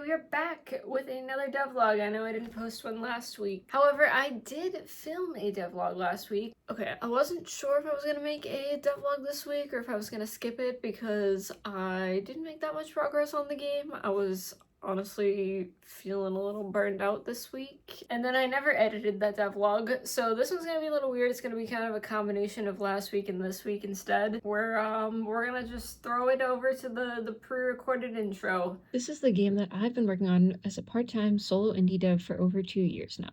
we are back with another devlog. I know I didn't post one last week. However, I did film a devlog last week. Okay, I wasn't sure if I was gonna make a devlog this week or if I was gonna skip it because I didn't make that much progress on the game. I was honestly feeling a little burned out this week. And then I never edited that devlog, so this one's gonna be a little weird. It's gonna be kind of a combination of last week and this week instead. We're gonna just throw it over to the pre-recorded intro. This is the game that I've been working on as a part-time solo indie dev for over 2 years now,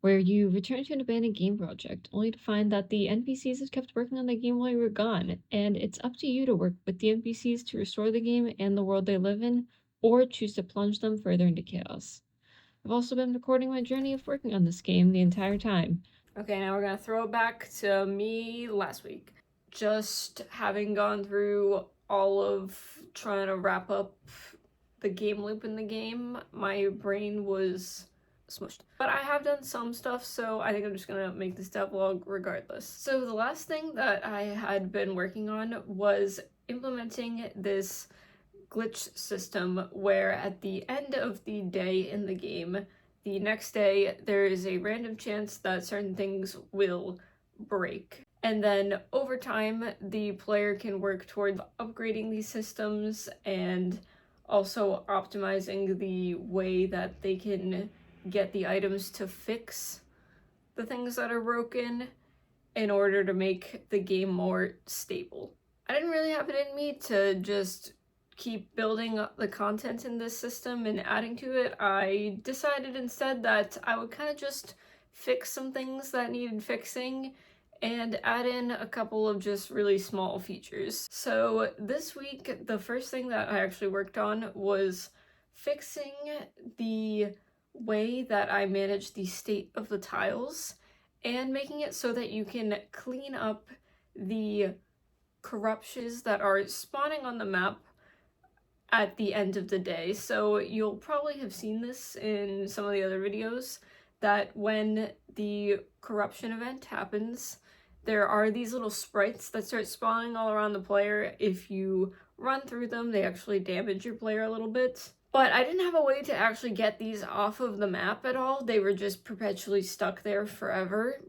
where you return to an abandoned game project, only to find that the NPCs have kept working on the game while you were gone, and it's up to you to work with the NPCs to restore the game and the world they live in, or choose to plunge them further into chaos. I've also been recording my journey of working on this game the entire time. Okay, now we're gonna throw it back to me last week. Just having gone through all of trying to wrap up the game loop in the game, my brain was smushed. But I have done some stuff, so I think I'm just gonna make this devlog regardless. So the last thing that I had been working on was implementing this glitch system where at the end of the day in the game, the next day, there is a random chance that certain things will break. And then over time, the player can work towards upgrading these systems and also optimizing the way that they can get the items to fix the things that are broken in order to make the game more stable. I didn't really have it in me to just keep building up the content in this system and adding to it. I decided instead that I would kind of just fix some things that needed fixing and add in a couple of just really small features. So this week, the first thing that I actually worked on was fixing the way that I manage the state of the tiles and making it so that you can clean up the corruptions that are spawning on the map at the end of the day. So you'll probably have seen this in some of the other videos, that when the corruption event happens, there are these little sprites that start spawning all around the player. If you run through them, they actually damage your player a little bit. But I didn't have a way to actually get these off of the map at all. They were just perpetually stuck there forever,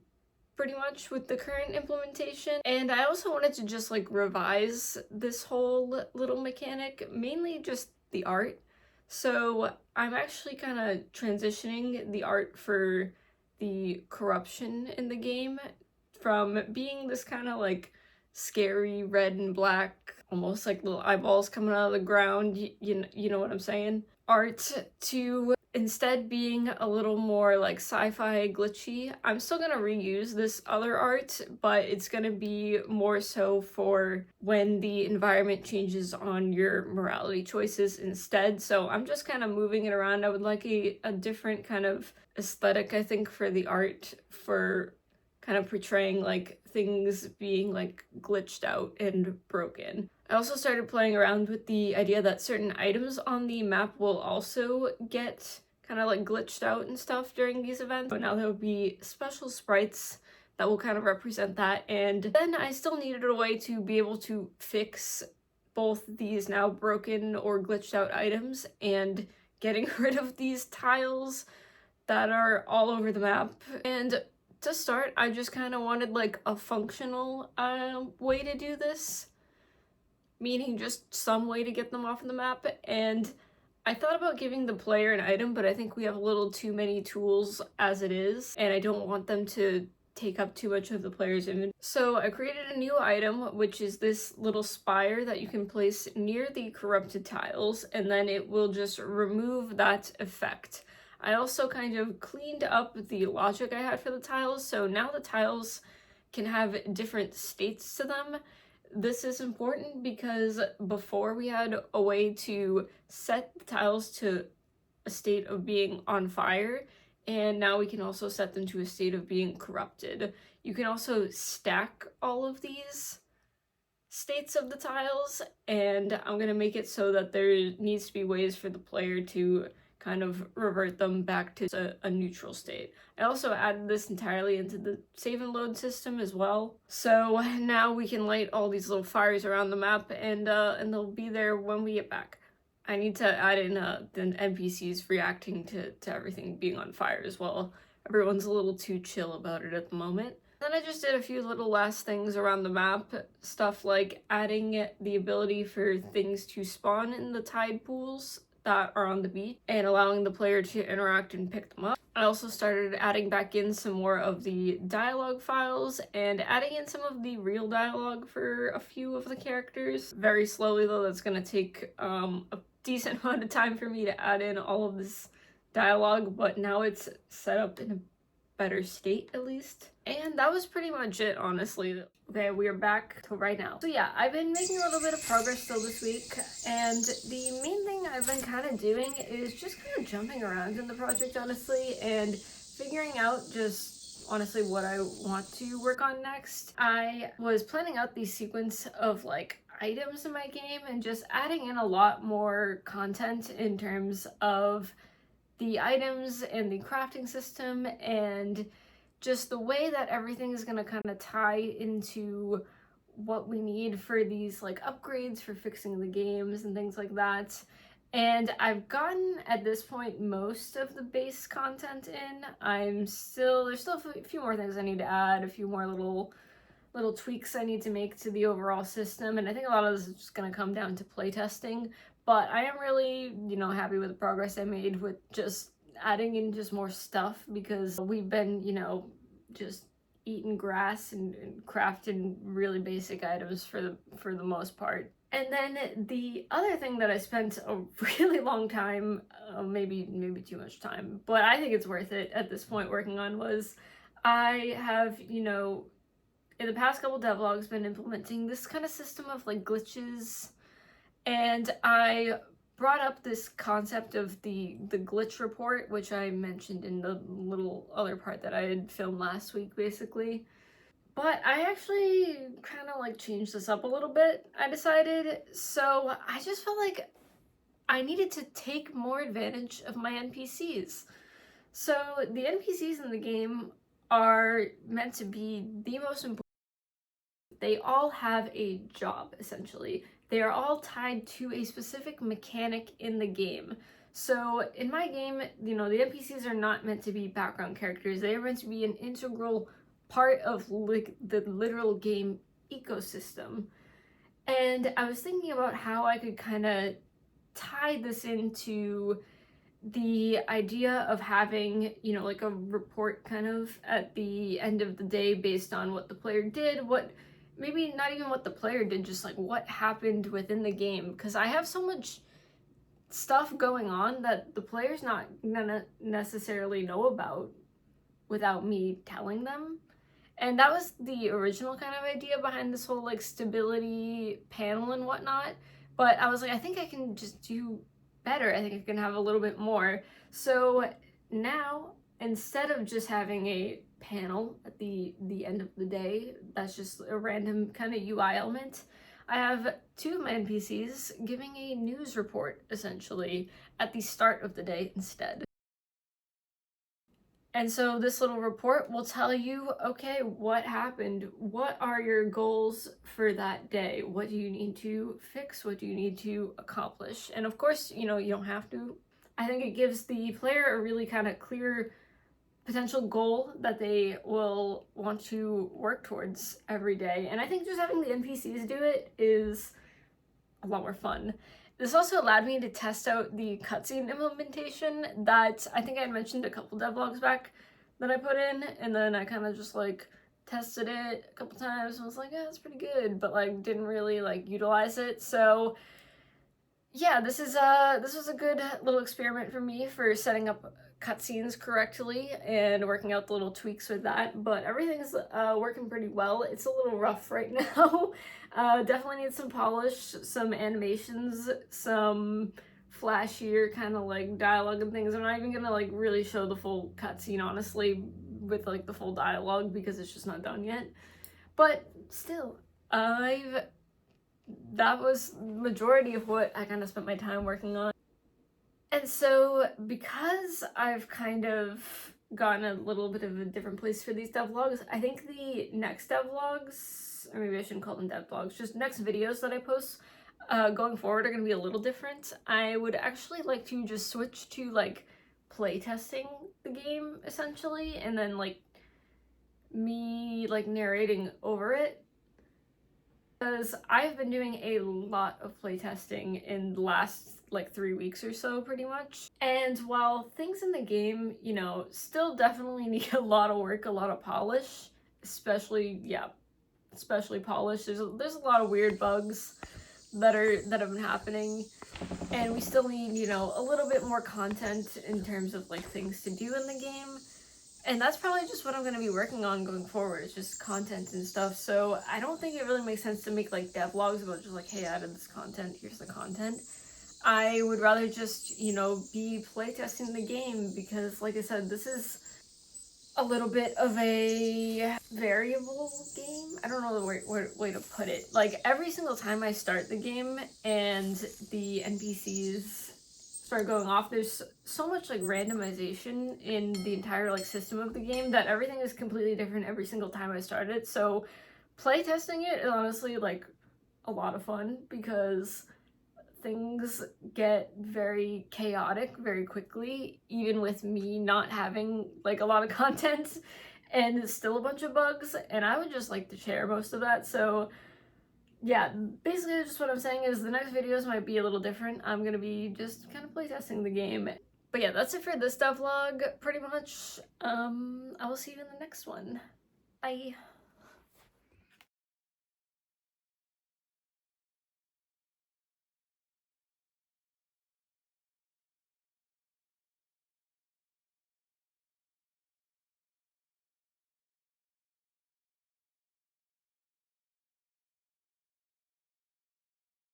pretty much, with the current implementation. And I also wanted to just like revise this whole little mechanic, mainly just the art. So I'm actually kind of transitioning the art for the corruption in the game from being this kind of like scary red and black, almost like little eyeballs coming out of the ground, you know what I'm saying, art, to instead being a little more like sci-fi glitchy. I'm still gonna reuse this other art, but it's gonna be more so for when the environment changes on your morality choices instead. So I'm just kind of moving it around. I would like a different kind of aesthetic, I think, for the art, for kind of portraying like things being like glitched out and broken. I also started playing around with the idea that certain items on the map will also get kind of like glitched out and stuff during these events. But now there will be special sprites that will kind of represent that. And then I still needed a way to be able to fix both these now broken or glitched out items and getting rid of these tiles that are all over the map. And to start, I just kind of wanted like a functional way to do this, meaning just some way to get them off of the map. And I thought about giving the player an item, but I think we have a little too many tools as it is, and I don't want them to take up too much of the player's inventory. So I created a new item, which is this little spire that you can place near the corrupted tiles, and then it will just remove that effect. I also kind of cleaned up the logic I had for the tiles, so now the tiles can have different states to them. This is important because before we had a way to set the tiles to a state of being on fire, and now we can also set them to a state of being corrupted. You can also stack all of these states of the tiles, and I'm gonna make it so that there needs to be ways for the player to kind of revert them back to a neutral state. I also added this entirely into the save and load system as well. So now we can light all these little fires around the map, and they'll be there when we get back. I need to add in the NPCs reacting to everything being on fire as well. Everyone's a little too chill about it at the moment. Then I just did a few little last things around the map, stuff like adding the ability for things to spawn in the tide pools that are on the beach and allowing the player to interact and pick them up. I also started adding back in some more of the dialogue files and adding in some of the real dialogue for a few of the characters. Very slowly though, that's gonna take a decent amount of time for me to add in all of this dialogue, but now it's set up in a better state at least. And that was pretty much it, honestly. Okay, we are back to right now. So yeah, I've been making a little bit of progress still this week, and the main thing I've been kind of doing is just kind of jumping around in the project, honestly, and figuring out just honestly what I want to work on next. I was planning out the sequence of like items in my game and just adding in a lot more content in terms of the items and the crafting system and just the way that everything is going to kind of tie into what we need for these like upgrades for fixing the games and things like that. And I've gotten at this point most of the base content in. There's still a few more things I need to add, a few more little tweaks I need to make to the overall system, and I think a lot of this is just going to come down to playtesting. But I am really, happy with the progress I made with just adding in just more stuff, because we've been, just eating grass and crafting really basic items for the most part. And then the other thing that I spent a really long time, maybe too much time, but I think it's worth it at this point working on, was I have, in the past couple devlogs been implementing this kind of system of like glitches, and I brought up this concept of the glitch report, which I mentioned in the little other part that I had filmed last week basically. But I actually kind of like changed this up a little bit, I decided. So I just felt like I needed to take more advantage of my NPCs. So the NPCs in the game are meant to be the most important. They all have a job, essentially. They are all tied to a specific mechanic in the game. So in my game, the NPCs are not meant to be background characters. They are meant to be an integral part of the literal game ecosystem. And I was thinking about how I could kind of tie this into the idea of having, like a report kind of at the end of the day based on what the player did, maybe not even what the player did, just like what happened within the game, because I have so much stuff going on that the player's not gonna necessarily know about without me telling them. And that was the original kind of idea behind this whole like stability panel and whatnot, but I was like, I think I can just do better. I think I can have a little bit more. So now, instead of just having a panel at the end of the day that's just a random kind of UI element, I have two of my NPCs giving a news report essentially at the start of the day instead. And so this little report will tell you, okay, what happened? What are your goals for that day? What do you need to fix? What do you need to accomplish? And of course, you don't have to. I think it gives the player a really kind of clear potential goal that they will want to work towards every day. And I think just having the NPCs do it is a lot more fun. This also allowed me to test out the cutscene implementation that I think I had mentioned a couple devlogs back that I put in, and then I kind of just like tested it a couple times and was like, yeah, it's pretty good, but like didn't really like utilize it. So yeah, this was a good little experiment for me for setting up cutscenes correctly and working out the little tweaks with that, but everything's working pretty well. It's a little rough right now. Definitely needs some polish, some animations, some flashier kind of like dialogue and things. I'm not even gonna like really show the full cutscene honestly with like the full dialogue because it's just not done yet, but still, that was majority of what I kind of spent my time working on. And so because I've kind of gotten a little bit of a different place for these devlogs, I think the next devlogs, or maybe I shouldn't call them devlogs, just next videos that I post, going forward are going to be a little different. I would actually like to just switch to like playtesting the game essentially, and then like me like narrating over it, because I've been doing a lot of playtesting in the last like 3 weeks or so pretty much. And while things in the game, you know, still definitely need a lot of work, a lot of polish, especially polish. There's a lot of weird bugs that have been happening, and we still need, you know, a little bit more content in terms of like things to do in the game. And that's probably just what I'm going to be working on going forward. It's just content and stuff. So I don't think it really makes sense to make like devlogs about just like, hey, I added this content, here's the content. I would rather just, you know, be playtesting the game, because like I said, this is a little bit of a variable game. I don't know the way to put it. Like every single time I start the game and the NPCs start going off, there's so much like randomization in the entire like system of the game that everything is completely different every single time I start it. So playtesting it is honestly like a lot of fun, because things get very chaotic very quickly, even with me not having like a lot of content, and it's still a bunch of bugs, and I would just like to share most of that. So yeah, basically just what I'm saying is the next videos might be a little different. I'm gonna be just kind of playtesting the game. But yeah, that's it for this devlog pretty much. I will see you in the next one. Bye.